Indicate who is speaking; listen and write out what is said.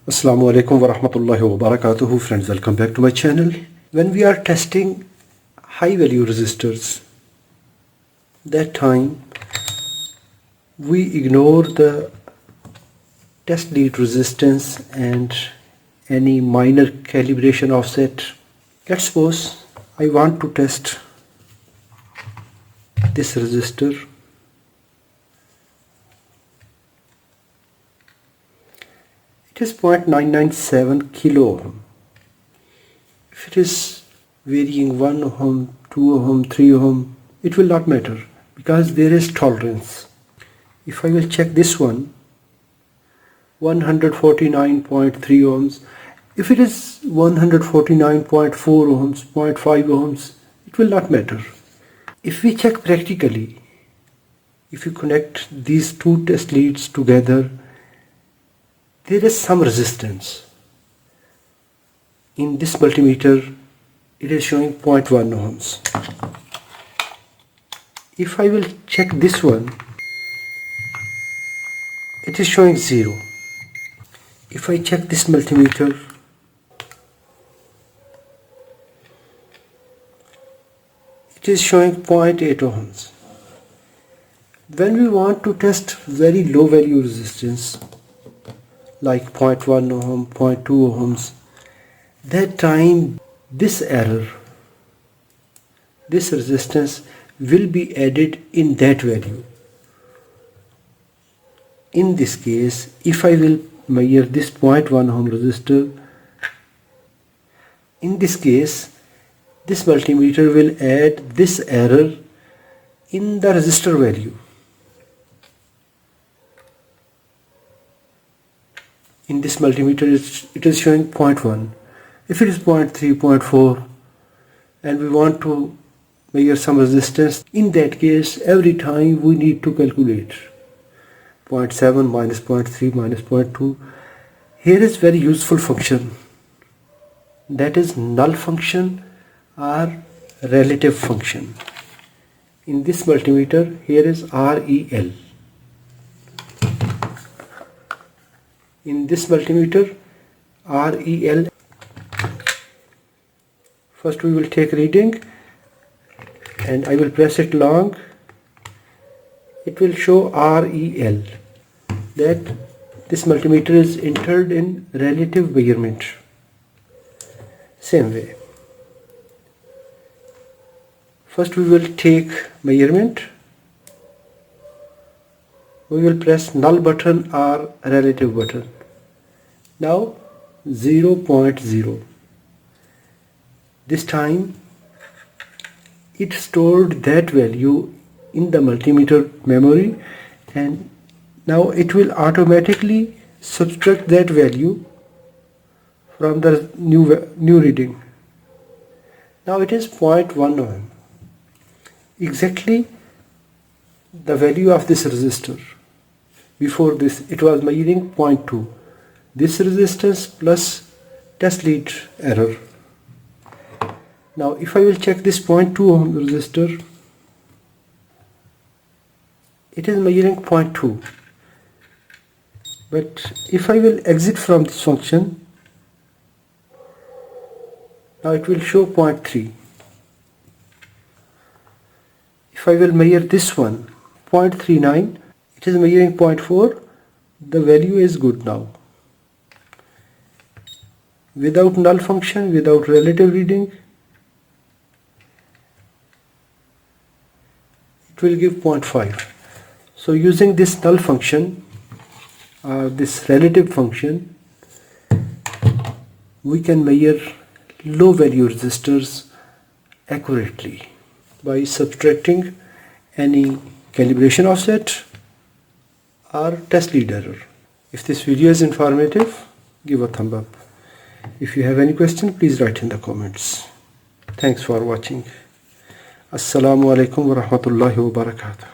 Speaker 1: Assalamu alaikum wa rahmatullahi wa barakatuhu. Friends, welcome back to my channel. When we are testing high value resistors, that time we ignore the test lead resistance and any minor calibration offset. Let's suppose I want to test this resistor. It is 0.997 kilo ohm. If it is varying 1 ohm, 2 ohm, 3 ohm, it will not matter because there is tolerance. If I will check this one, 149.3 ohms. If it is 149.4 ohms, 0.5 ohms, it will not matter. If we check practically, if you connect these two test leads together, there is some resistance. In this multimeter, it is showing 0.1 ohms. If I will check this one, it is showing 0. If I check this multimeter, it is showing 0.8 ohms. When we want to test very low value resistance, like 0.1 ohm, 0.2 ohms, that time this error, this resistance will be added in that value. In this case, if I will measure this 0.1 ohm resistor, in this case, this multimeter will add this error in the resistor value. In this multimeter, it is showing 0.1. If it is 0.3, 0.4, and we want to measure some resistance, in that case, every time we need to calculate 0.7 minus 0.3 minus 0.2. Here is very useful function, that is null function or relative function. In this multimeter, here is REL. In this multimeter, REL. First we will take reading and I will press it long. It will show REL, that this multimeter is entered in relative measurement. Same way. First we will take measurement. We will press null button or relative button. Now 0.0. This time it stored that value in the multimeter memory, and now it will automatically subtract that value from the new reading. Now it is 0.1 ohm. Exactly the value of this resistor. Before this it was measuring 0.2. This resistance plus test lead error. Now if I will check this 0.2 ohm resistor, it is measuring 0.2. But if I will exit from this function, now it will show 0.3. If I will measure this one, 0.39, it is measuring 0.4. The value is good now. Without null function, without relative reading, it will give 0.5. So using this null function, this relative function, we can measure low value resistors accurately by subtracting any calibration offset or test lead error. If this video is informative, give a thumb up. If you have any question, please write in the comments. Thanks for watching. Assalamu alaikum wa rahmatullahi wa barakatuh.